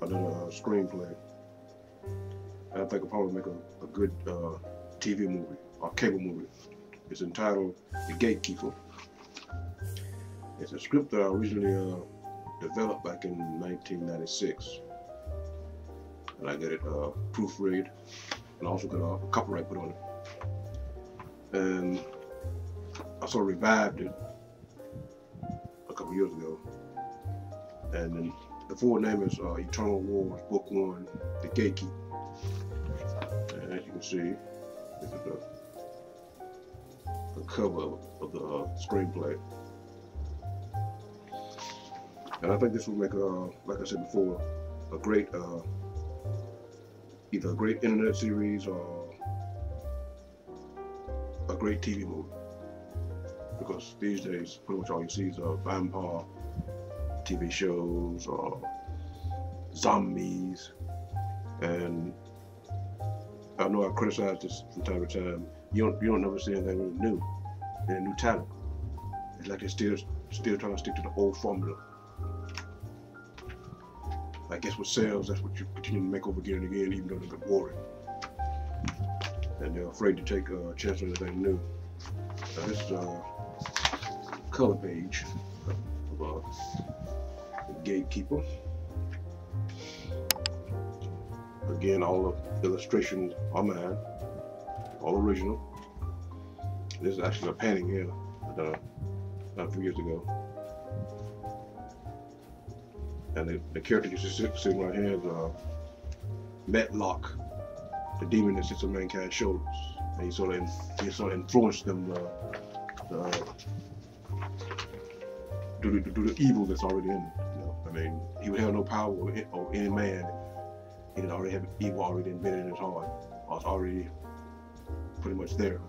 I done a screenplay. And I think I'll probably make a good TV movie or cable movie. It's entitled The Gatekeeper. It's a script that I originally developed back in 1996. And I got it proofread and also got a copyright put on it. And I sort of revived it a couple years ago. And then the full name is Eternal Wars Book 1, The Gatekeeper. And as you can see, this is the cover of the screenplay. And I think this will make, like I said before, a great, either a great internet series or a great TV movie. Because these days, pretty much all you see is vampire TV shows or zombies. And I know I criticize this from time to time. You don't never see anything really new, any new talent. It's like they're still trying to stick to the old formula. I guess with sales, that's what you continue to make over again and again, even though they get boring. And they're afraid to take a chance on anything new. Now this is a color page of the Gatekeeper. Again, all the illustrations are mine, all original. This is actually a painting here done a few years ago. And the character you're sitting right here is Matlock, the demon that sits on mankind's shoulders. And he sort of influenced them do the evil that's already in them. You know? I mean, he would have no power over any man. He didn't already have evil already embedded in his heart. Or it's already pretty much there.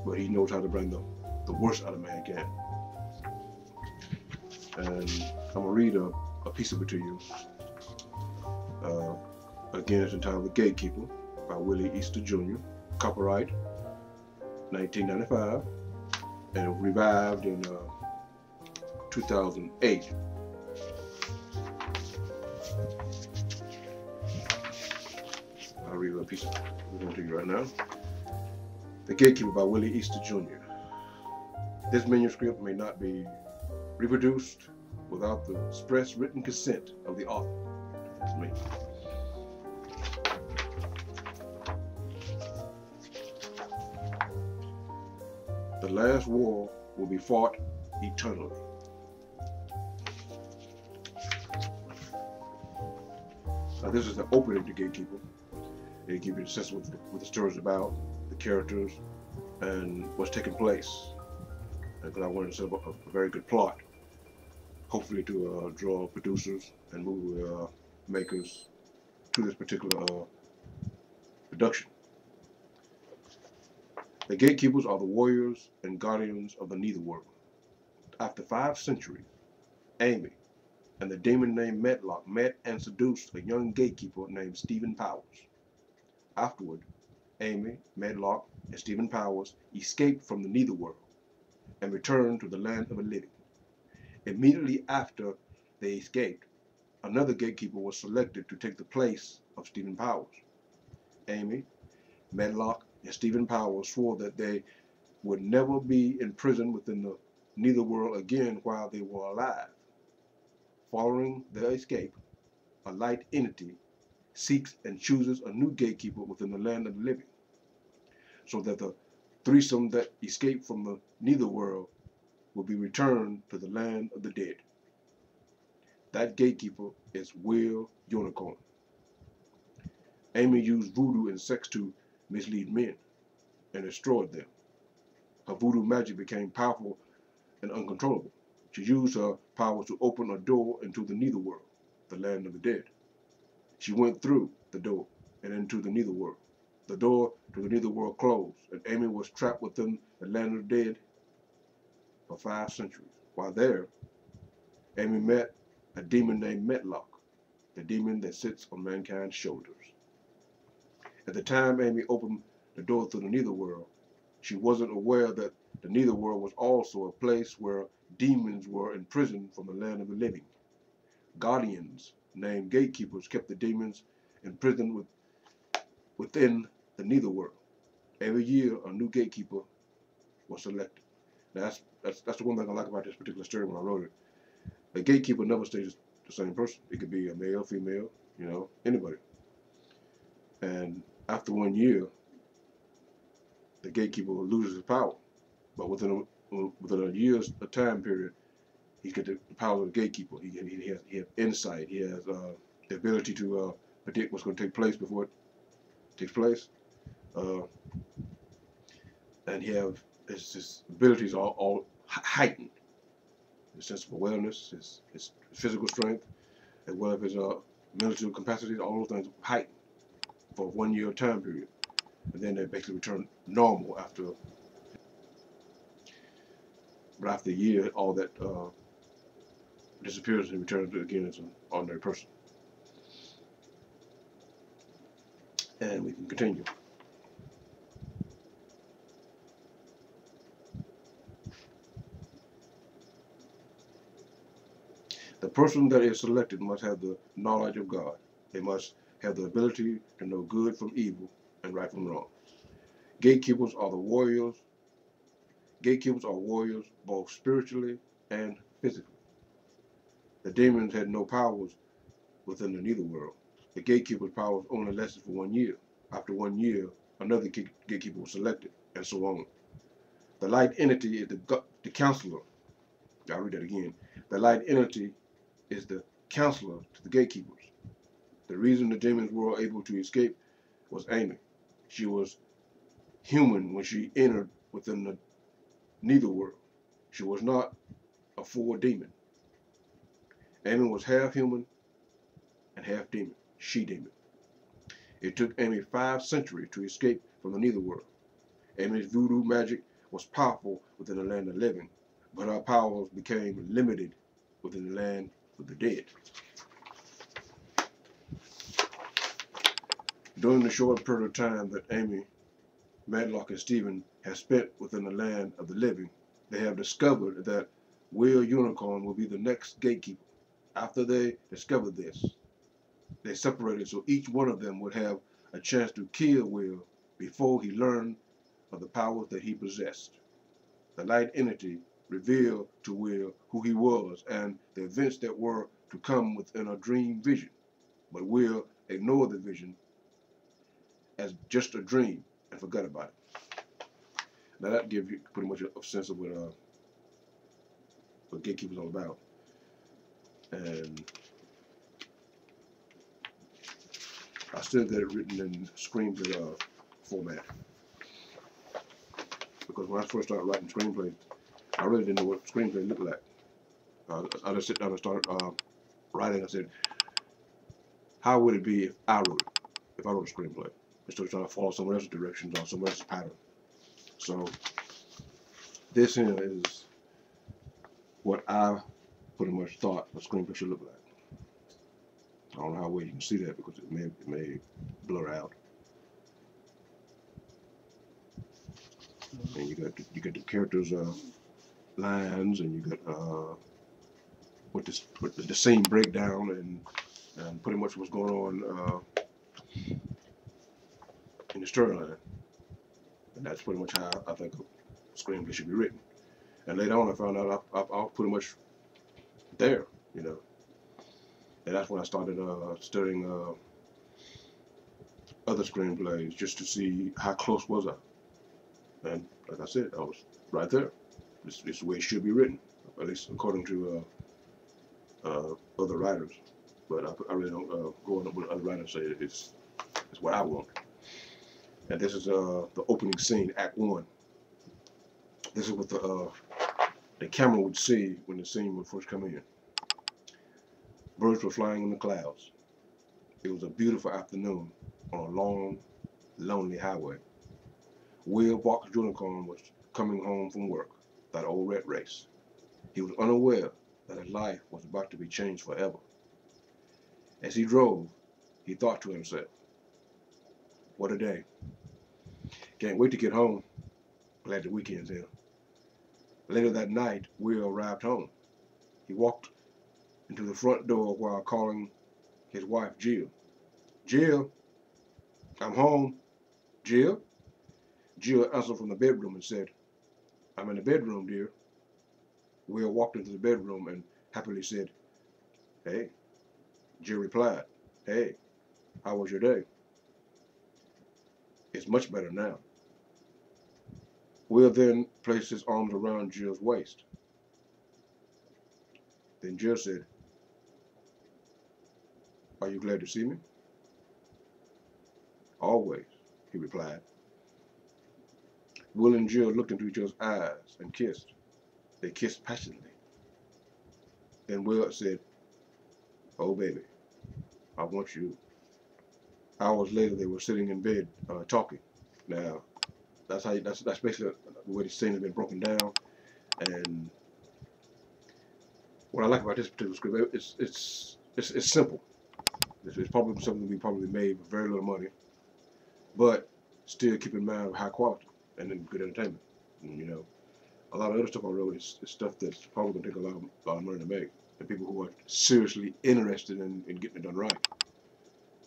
But he knows how to bring the worst out of mankind. And I'm gonna read a piece of it to you. Again, it's entitled The Gatekeeper by Willie Easterj Jr. Copyright 1995, and it was revived in 2008. I'll read a piece of it to you right now. The Gatekeeper by Willie Easterj Jr. This manuscript may not be reproduced without the express written consent of the author. That's me. The last war will be fought eternally. Now this is the opening to Gatekeeper. They give you a sense of what the story is about, the characters, and what's taking place. Because I wanted to set up a very good plot, hopefully to draw producers and movie makers to this particular production. The Gatekeepers are the warriors and guardians of the Netherworld. After 5 centuries, Amy and the demon named Matlock met and seduced a young gatekeeper named Stephen Powers. Afterward, Amy, Matlock, and Stephen Powers escaped from the Netherworld and returned to the land of the living. Immediately after they escaped, another gatekeeper was selected to take the place of Stephen Powers. Amy, Matlock, and Stephen Powers swore that they would never be imprisoned within the Netherworld again while they were alive. Following their escape, a light entity seeks and chooses a new gatekeeper within the land of the living, so that the threesome that escaped from the Netherworld will be returned to the land of the dead. That gatekeeper is Will Unicorn. Amy used voodoo and sex to mislead men and destroyed them. Her voodoo magic became powerful and uncontrollable. She used her powers to open a door into the Netherworld, the land of the dead. She went through the door and into the Netherworld. The door to the Netherworld closed, and Amy was trapped within the land of the dead for 5 centuries. While there, Amy met a demon named Matlock, the demon that sits on mankind's shoulders. At the time Amy opened the door to the Netherworld, she wasn't aware that the Netherworld was also a place where demons were imprisoned from the land of the living. Guardians named gatekeepers kept the demons imprisoned within the netherworld. Every year, a new gatekeeper was selected. Now, that's the one thing I like about this particular story when I wrote it. The gatekeeper never stays the same person. It could be a male, female, anybody. And after 1 year, the gatekeeper loses his power. But within a year's time period, he gets the power of the gatekeeper. He has insight. He has the ability to predict what's going to take place before it takes place. And his abilities are all heightened. His sense of awareness, his physical strength, as well as his mental capacities, all those things heightened for a 1 year time period. And then they basically return normal after. But after a year, all that disappears and returns again as an ordinary person. And we can continue. The person that is selected must have the knowledge of God. They must have the ability to know good from evil and right from wrong. Gatekeepers are the warriors. Gatekeepers are warriors both spiritually and physically. The demons had no powers within the netherworld. The gatekeeper's powers only lasted for 1 year. After 1 year, another gatekeeper was selected, and so on. The light entity is the counselor. I'll read that again. The light entity is the counselor to the gatekeepers. The reason the demons were able to escape was Amy. She was human when she entered within the netherworld. She was not a full demon. Amy was half human and half demon, she-demon. It took Amy 5 centuries to escape from the netherworld. Amy's voodoo magic was powerful within the land of the living, but her powers became limited within the land of the dead. During the short period of time that Amy, Matlock, and Stephen have spent within the land of the living, they have discovered that Will Unicorn will be the next gatekeeper. After they discovered this, they separated so each one of them would have a chance to kill Will before he learned of the powers that he possessed. The light entity revealed to Will who he was and the events that were to come within a dream vision. But Will ignored the vision as just a dream and forgot about it. Now that gives you pretty much a sense of what Gatekeeper's all about. And I still got it written in screenplay format. Because when I first started writing screenplays, I really didn't know what screenplay looked like. I just sit down and start writing. I said, how would it be if I wrote it? If I wrote a screenplay, instead of trying to follow someone else's directions or someone else's pattern. So this here is what I pretty much thought a screenplay should look like. I don't know how well you can see that because it may blur out. And you got the characters' lines, and you got with the scene breakdown and pretty much what's going on in the storyline. And that's pretty much how I think a screenplay should be written. And later on, I found out I was pretty much there, you know. And that's when I started studying other screenplays just to see how close was I. And like I said, I was right there. This is the way it should be written, at least according to other writers. But I really don't go on what other writers say. It's what I want. And this is the opening scene, Act 1. This is what the camera would see when the scene would first come in. Birds were flying in the clouds. It was a beautiful afternoon on a long, lonely highway. Will Walker's unicorn was coming home from work, that old rat race. He was unaware that his life was about to be changed forever. As he drove, he thought to himself, what a day. Can't wait to get home. Glad the weekend's here. Later that night, Will arrived home. He walked into the front door while calling his wife, Jill. Jill, I'm home. Jill? Jill answered from the bedroom and said, I'm in the bedroom, dear. Will walked into the bedroom and happily said, hey. Jill replied, hey, how was your day? It's much better now. Will then placed his arms around Jill's waist. Then Jill said, are you glad to see me? Always, he replied. Will and Jill looked into each other's eyes and kissed. They kissed passionately. Then Will said, oh baby, I want you. Hours later, they were sitting in bed talking. Now, that's basically the way the scene has been broken down. And what I like about this particular script, it's simple. It's probably something we probably made with very little money, but still keep in mind high quality and then good entertainment. And, you know, a lot of other stuff I wrote is stuff that's probably gonna take a lot of money to make, and people who are seriously interested in getting it done right,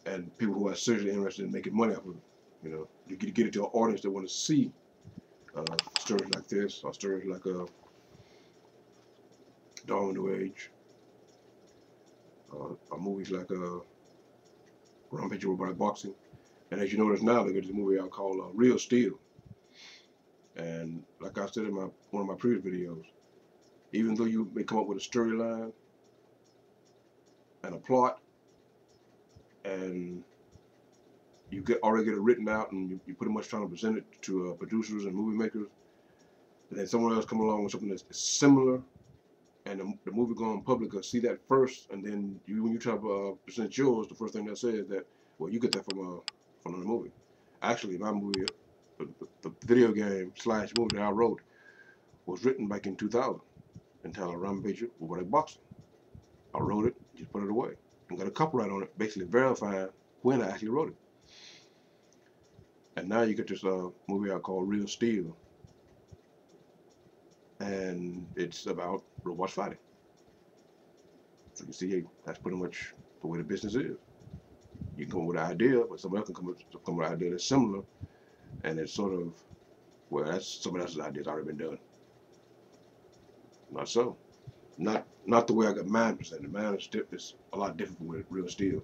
and people who are seriously interested in making money off of it. You know, you get it to an audience that want to see stories like this, or stories like Dawn of the New Age, or movies like Rampage Robotic Boxing. And as you notice now, they got this movie out called Real Steel. And like I said in one of my previous videos, even though you may come up with a storyline and a plot, and you already get it written out, and you're pretty much trying to present it to producers and movie makers, and then someone else come along with something that's similar, and the movie going public will see that first, and then when you try to present yours, the first thing they'll say is that, well, you get that from another movie. Actually, my movie, the video game / movie that I wrote, was written back in 2000, entitled Rampage Robotic Boxing. I wrote it, just put it away, and got a copyright on it, basically verifying when I actually wrote it. And now you get this movie out called Real Steel, and it's about robots fighting. So you see, hey, that's pretty much the way the business is. You come up with an idea, but someone else can come up with an idea that's similar, and it's sort of, well, that's someone else's idea. It's already been done. Not so. Not the way I got mine presented. Mine is a lot different from Real Steel.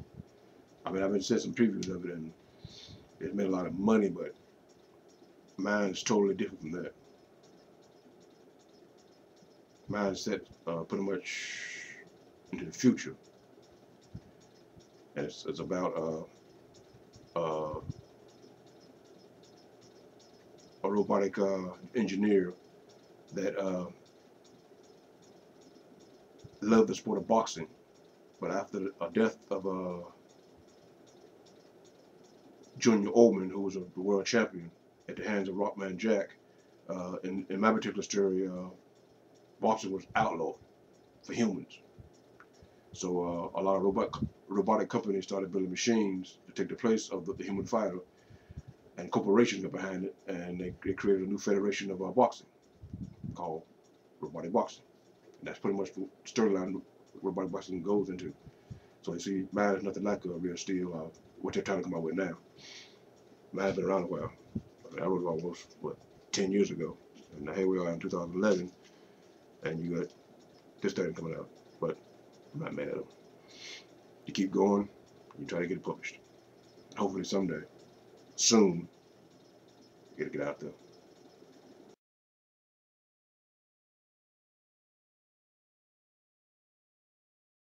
I mean, I've been seeing some previews of it, and it's made a lot of money, but mine is totally different from that. Mine is set pretty much into the future, and it's about a robotic engineer that loved the sport of boxing, but after the death of Junior Oldman, who was a world champion at the hands of Rockman Jack, in my particular story, boxing was outlawed for humans. So a lot of robotic companies started building machines to take the place of the human fighter, and corporations got behind it, and they created a new federation of boxing called robotic boxing. And that's pretty much the storyline robotic boxing goes into. So you see, mine is nothing like a Real Steel, what they're trying to come out with now. Mine's been around a while. I mean, I wrote it almost, 10 years ago. And here we are in 2011, and you got this thing coming out. But I'm not mad at them. You keep going, you try to get it published. Hopefully someday, soon, you gotta get out there.